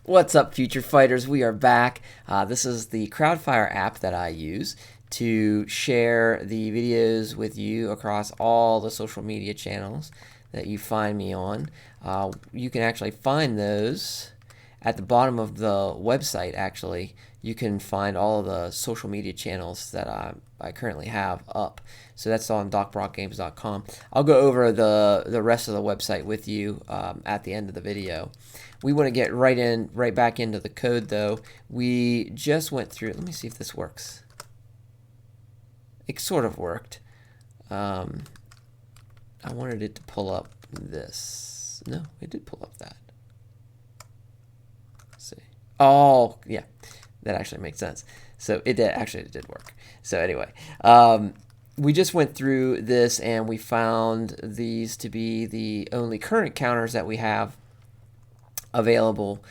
What's up, future fighters? We are back. This is the Crowdfire app that I use to share the videos with you across all the social media channels that you find me on. You can actually find those at the bottom of the website. Actually, you can find all of the social media channels that I currently have up. So that's on docbrockgames.com. I'll go over the rest of the website with you at the end of the video. We want to get right back into the code, though. We just went through. Let me see if this works. It sort of worked. I wanted it to pull up this. No, it did pull up that. Let's see. Oh, yeah, that actually makes sense. So it did work. So anyway, we just went through this and we found these to be the only current counters that we have available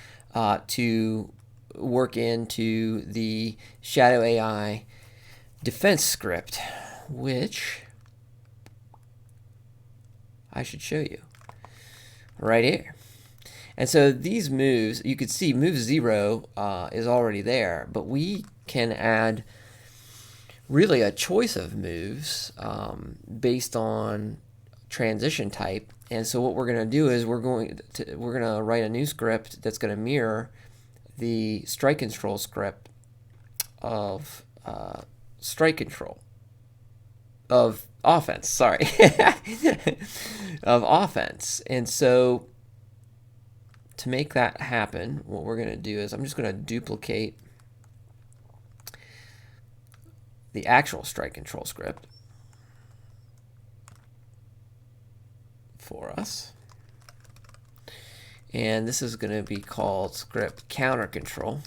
to work into the Shadow AI defense script, which I should show you right here. And so these moves, you could see move 0 is already there, but we can add really a choice of moves based on transition type. And so what we're going to do is we're going to write a new script that's going to mirror the strike control script of strike control of offense. Sorry, of offense. And so to make that happen, what we're going to do is I'm just going to duplicate the actual strike control script for us. And this is going to be called script counter control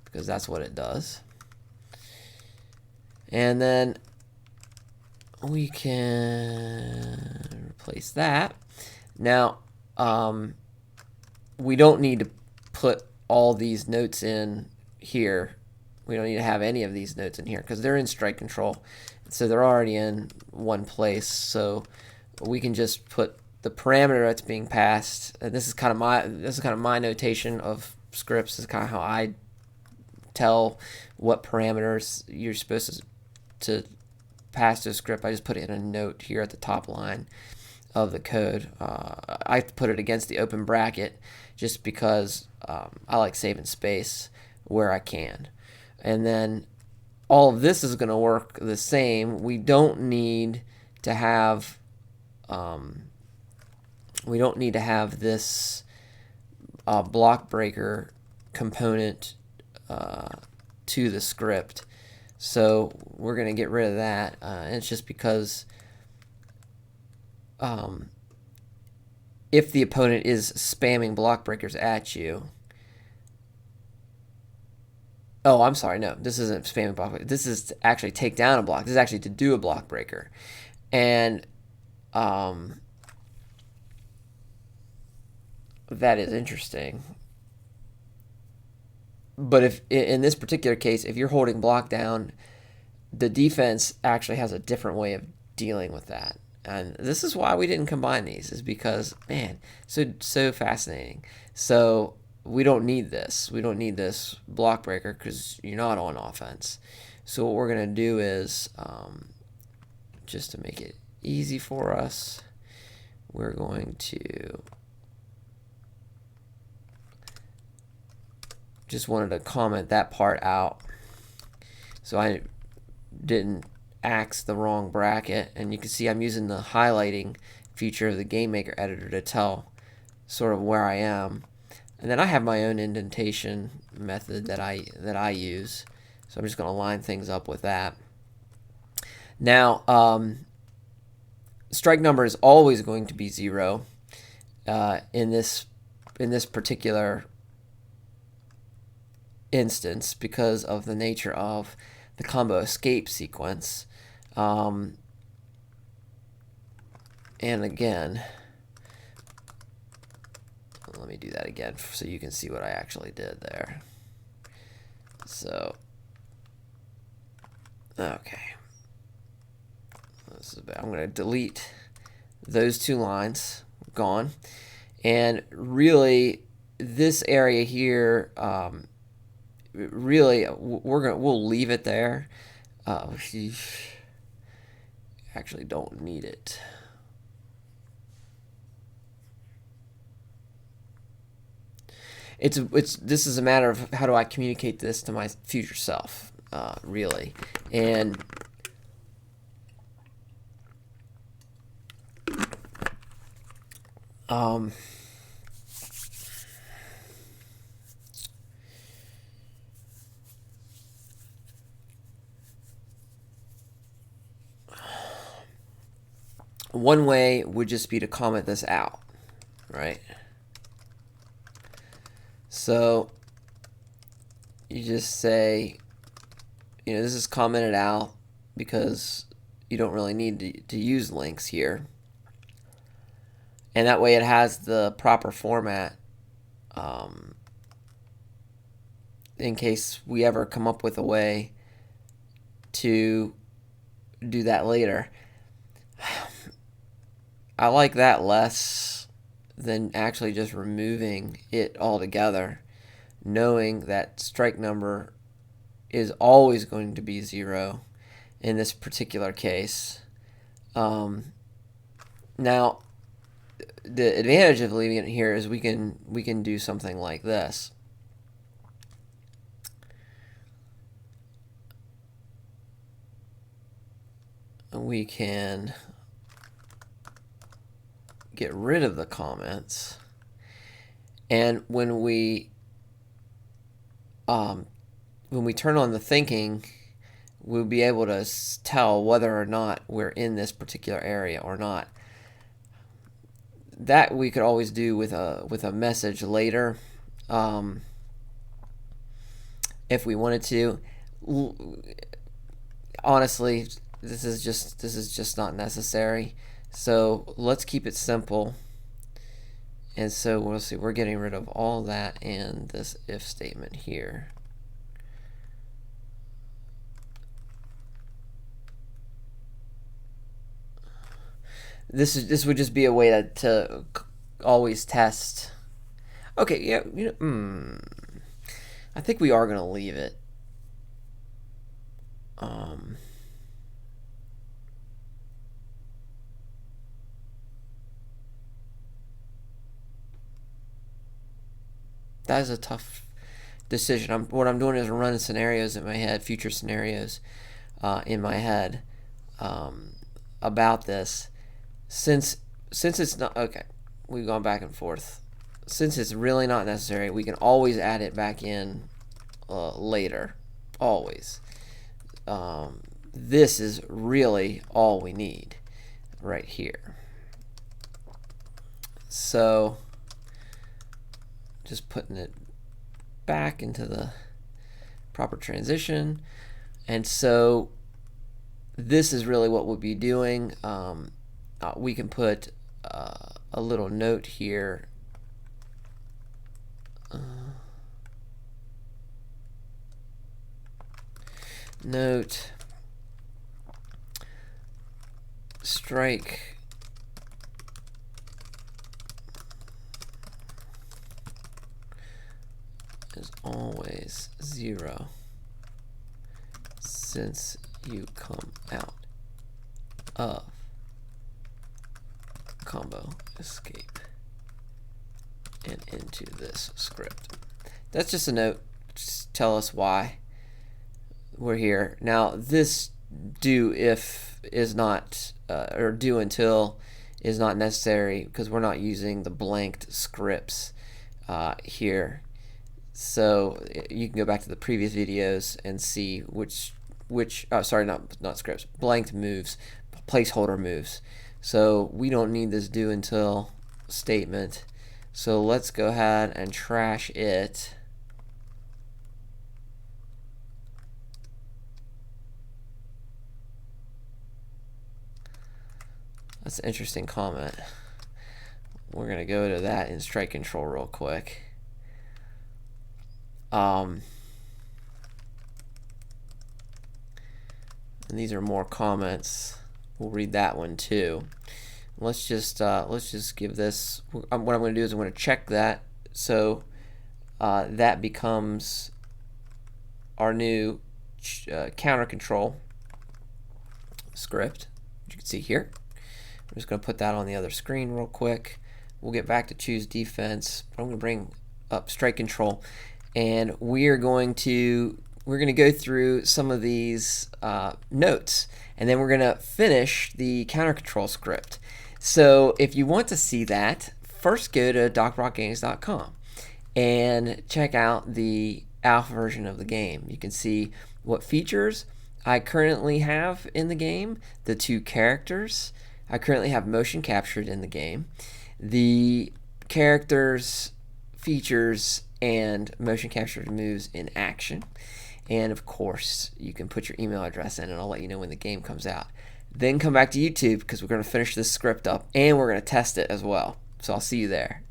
because that's what it does. And then we can replace that. Now, we don't need to put all these notes in here. We don't need to have any of these notes in here because they're in strike control. So they're already in one place. So we can just put the parameter that's being passed. And this is kind of my notation of scripts. This is kind of how I tell what parameters you're supposed to pass to a script. I just put it in a note here at the top line of the code. I put it against the open bracket just because I like saving space where I can. And then all of this is going to work the same. We don't need to have this block breaker component to the script. So we're going to get rid of that. And it's just because if the opponent is spamming block breakers at you. Oh, I'm sorry. No, this isn't spamming block breaker. This is to actually take down a block. This is actually to do a block breaker. And that is interesting. But if in this particular case, if you're holding block down, the defense actually has a different way of dealing with that. And this is why we didn't combine these, is because, man, so fascinating. So we don't need this. We don't need this block breaker because you're not on offense. So what we're going to do is, just to make it easy for us, we're going to just wanted to comment that part out so I didn't axe the wrong bracket. And you can see I'm using the highlighting feature of the GameMaker editor to tell sort of where I am. And then I have my own indentation method that I use. So I'm just going to line things up with that. Now, strike number is always going to be 0 in this particular instance because of the nature of the combo escape sequence. And again, let me do that again so you can see what I actually did there. So, okay. I'm going to delete those two lines. Gone. And really, this area here, really, we'll leave it there. Actually don't need it. This is a matter of how do I communicate this to my future self, really. And one way would just be to comment this out, right? So you just say, this is commented out because you don't really need to use links here. And that way it has the proper format in case we ever come up with a way to do that later. I like that less than actually just removing it altogether, knowing that strike number is always going to be 0 in this particular case. Now, the advantage of leaving it here is we can do something like this. We can get rid of the comments, and when we turn on the thinking, we'll be able to tell whether or not we're in this particular area or not. That we could always do with a message later, if we wanted to. Honestly, this is just not necessary. So let's keep it simple. And so we'll see, we're getting rid of all that and this if statement here. This would just be a way to always test. Okay, yeah, I think we are gonna leave it. That is a tough decision. What I'm doing is running scenarios in my head, future scenarios in my head about this. Since it's not, okay, we've gone back and forth. Since it's really not necessary, we can always add it back in later, always. This is really all we need right here. So just putting it back into the proper transition. And so this is really what we'll be doing. We can put a little note here. Note, strike is always 0 since you come out of combo escape and into this script. That's just a note. Just tell us why we're here. Now this do if is not or do until is not necessary because we're not using the blanked scripts here. So you can go back to the previous videos and see which sorry, not scripts, blanked moves, placeholder moves. So we don't need this do until statement. So let's go ahead and trash it. That's an interesting comment. We're gonna go to that in strike control real quick. And these are more comments. We'll read that one too. Let's just give this. What I'm going to do is I'm going to check that, so that becomes our new counter control script, which you can see here. I'm just going to put that on the other screen real quick. We'll get back to choose defense, but I'm going to bring up strike control, and we're going to go through some of these notes, and then we're going to finish the counter control script. So if you want to see that, first go to docbrockgames.com and check out the alpha version of the game. You can see what features I currently have in the game, the 2 characters. I currently have motion captured in the game, the characters, features, and motion captured moves in action. And of course, you can put your email address in, and I'll let you know when the game comes out. Then come back to YouTube, because we're going to finish this script up and we're going to test it as well. So I'll see you there.